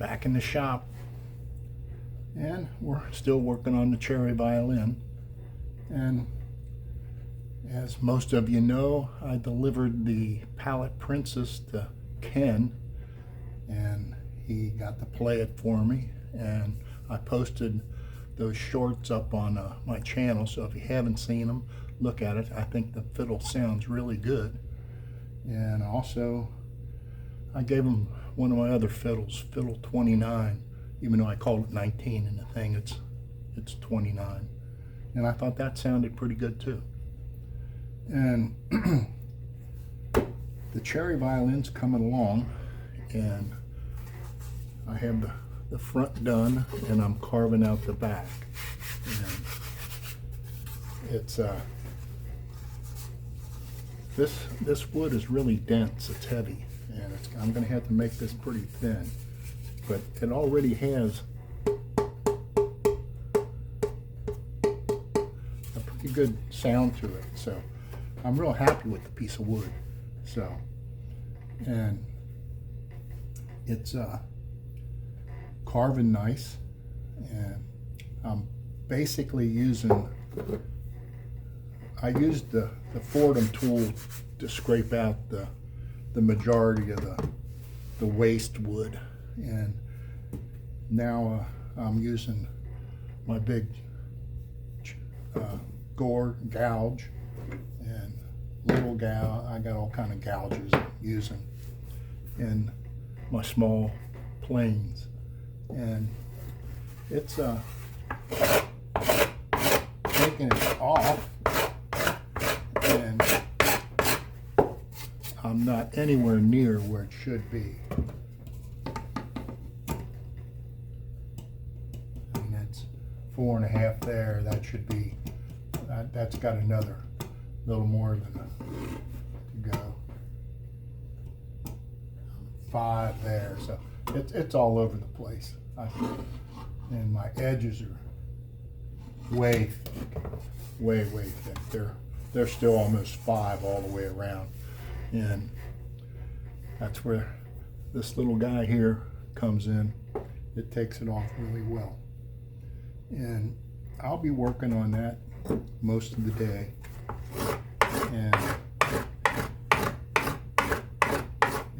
back in the shop, and we're still working on the cherry violin. And as most of you know, I delivered the Palette Princess to Ken, and he got to play it for me, and I posted those shorts up on my channel, so if you haven't seen them, look at it. I think the fiddle sounds really good. And also I gave him one of my other fiddles, fiddle 29, even though I called it 19 in the thing, it's 29, and I thought that sounded pretty good too. And the cherry violin's coming along, and I have the front done, and I'm carving out the back. And it's this wood is really dense, it's heavy, and I'm going to have to make this pretty thin, but it already has a pretty good sound to it, so I'm real happy with the piece of wood. So, and it's carving nice, and I'm basically using, I used the Fordham tool to scrape out the majority of the waste wood, and now I'm using my big gouge and little gouge. I got all kind of gouges I'm using in my small planes, and it's taking it off, and I'm not anywhere near where it should be. I mean, it's 4.5 there. That should be, that's got another little more than to go. 5 there, so it's all over the place. And my edges are way thick, way thick. They're still almost 5 all the way around, and that's where this little guy here comes in. It takes it off really well, and I'll be working on that most of the day. And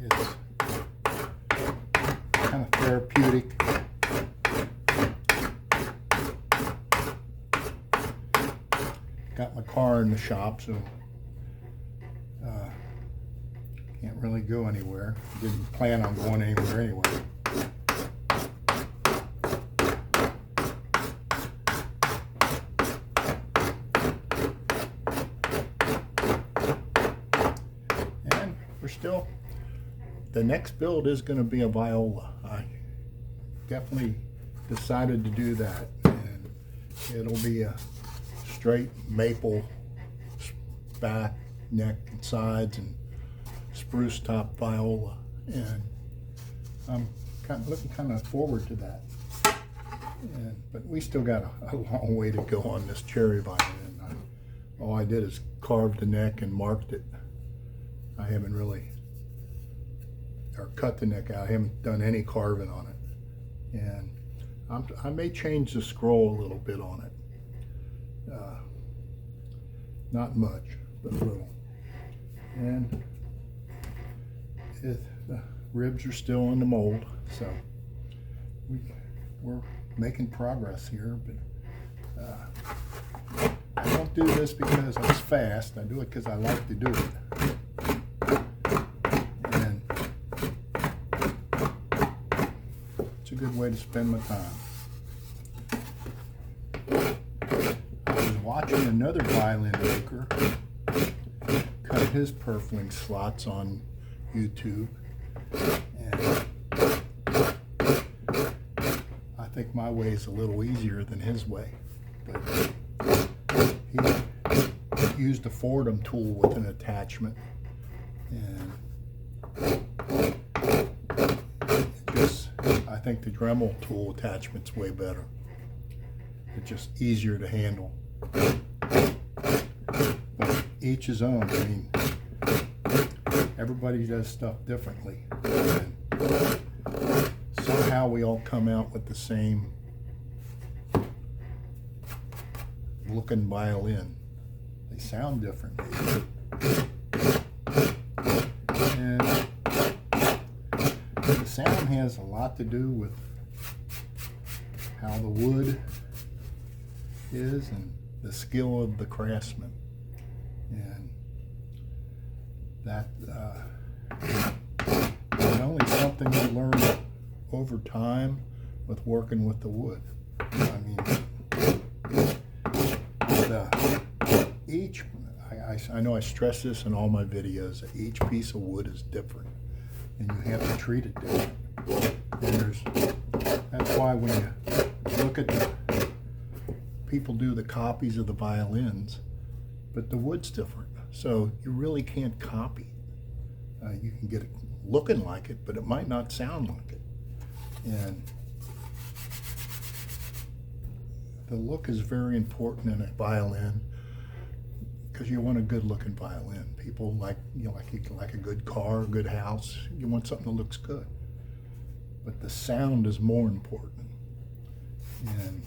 it's kind of therapeutic. Got my car in the shop, so can't really go anywhere. Didn't plan on going anywhere anyway. And we're still, the next build is going to be a viola. I definitely decided to do that, and it'll be a straight maple back, neck, and sides, and spruce top viola, and I'm looking kind of forward to that. But we still got a long way to go on this cherry violin. All I did is carve the neck and marked it. I haven't really, or cut the neck out. I haven't done any carving on it, and I may change the scroll a little bit on it. Not much, but a little. And the ribs are still in the mold, so we're making progress here. But I don't do this because it's fast. I do it because I like to do it. And it's a good way to spend my time. Watching another violin maker cut his purfling slots on YouTube, and I think my way is a little easier than his way, but he used a Fordham tool with an attachment, and I think the Dremel tool attachment's way better. It's just easier to handle. But each his own. I mean, everybody does stuff differently. And somehow how we all come out with the same looking violin. They sound different. And the sound has a lot to do with how the wood is and the skill of the craftsman. And that is only something you learn over time with working with the wood. I mean, I know I stress this in all my videos, that each piece of wood is different and you have to treat it different. And that's why when you look at people do the copies of the violins, but the wood's different. So you really can't copy. You can get it looking like it, but it might not sound like it. And the look is very important in a violin, because you want a good looking violin. People like, you know, like a good car, a good house. You want something that looks good. But the sound is more important. And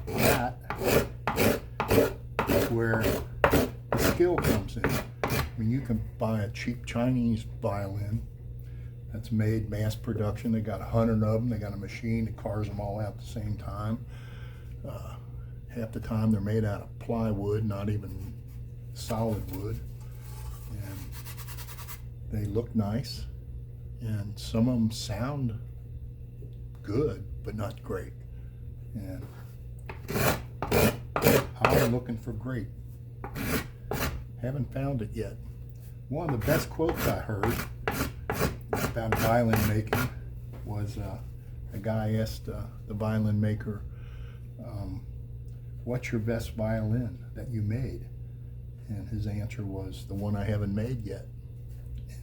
that is where the skill comes in. I mean, you can buy a cheap Chinese violin that's made mass production. They got 100 of them. They got a machine that cars them all out at the same time. Half the time they're made out of plywood, not even solid wood. And they look nice. And some of them sound good, but not great. And I'm looking for great. Haven't found it yet. One of the best quotes I heard about violin making was a guy asked the violin maker, what's your best violin that you made? And his answer was, the one I haven't made yet.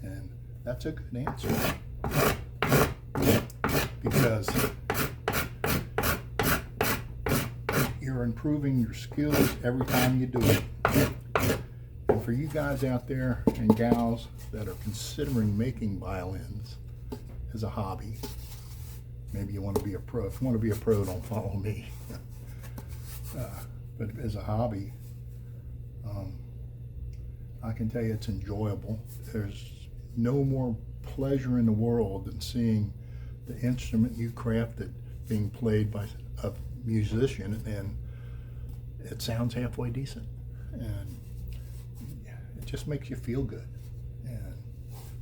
And that's a good answer, because you're improving your skills every time you do it. And for you guys out there and gals that are considering making violins as a hobby, maybe you want to be a pro. If you want to be a pro, don't follow me. But as a hobby, I can tell you it's enjoyable. There's no more pleasure in the world than seeing the instrument you crafted being played by a musician and it sounds halfway decent. And it just makes you feel good, and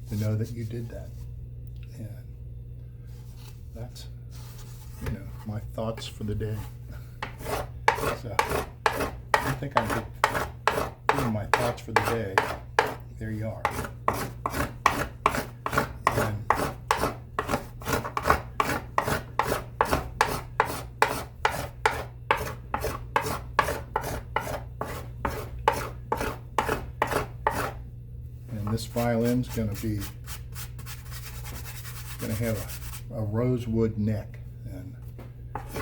to know that you did that. And that's, you know, my thoughts for the day. So I think I did my thoughts for the day. There you are. And this violin's going to have a rosewood neck, and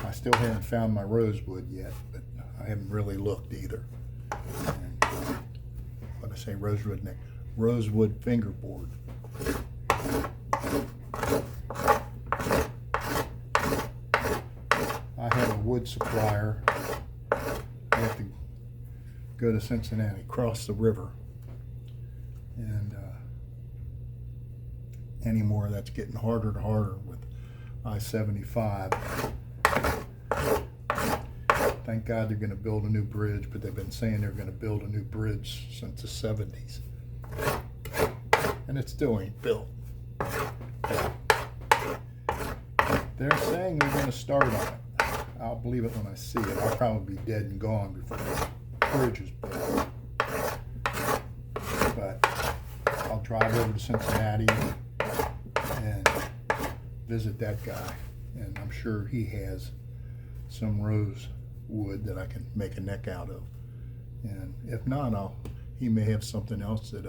I still haven't found my rosewood yet, but I haven't really looked either. And when I say rosewood neck, rosewood fingerboard. I have a wood supplier. I have to go to Cincinnati, cross the river, and anymore that's getting harder and harder with I-75. Thank God they're going to build a new bridge, but they've been saying they're going to build a new bridge since the 70s. And it still ain't built. They're saying they're going to start on it. I'll believe it when I see it. I'll probably be dead and gone before the bridge is built. But I'll drive over to Cincinnati and visit that guy. And I'm sure he has some rose wood that I can make a neck out of. And if not, he may have something else that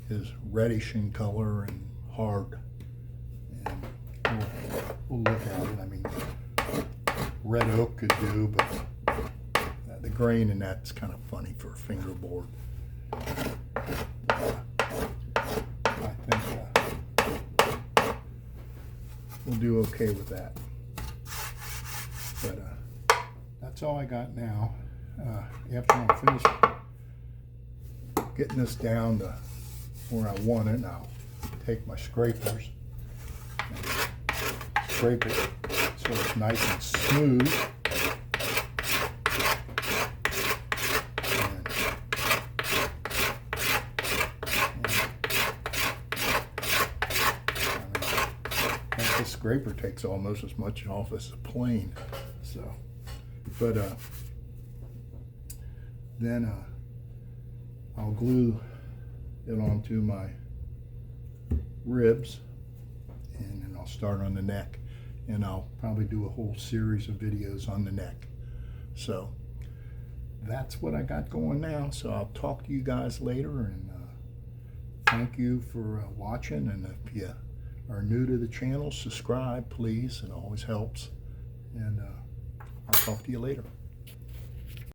is reddish in color and hard. And we'll look at it. I mean, red oak could do, but the grain in that's kind of funny for a fingerboard. I think we'll do okay with that. But that's all I got now. After I'm finished getting this down to where I want it, I'll take my scrapers and scrape it so it's nice and smooth. This scraper takes almost as much off as a plane. So, but then I'll glue it onto my ribs, and then I'll start on the neck, and I'll probably do a whole series of videos on the neck. So that's what I got going now. So I'll talk to you guys later, and thank you for watching. And if you are new to the channel, subscribe please, it always helps. And I'll talk to you later.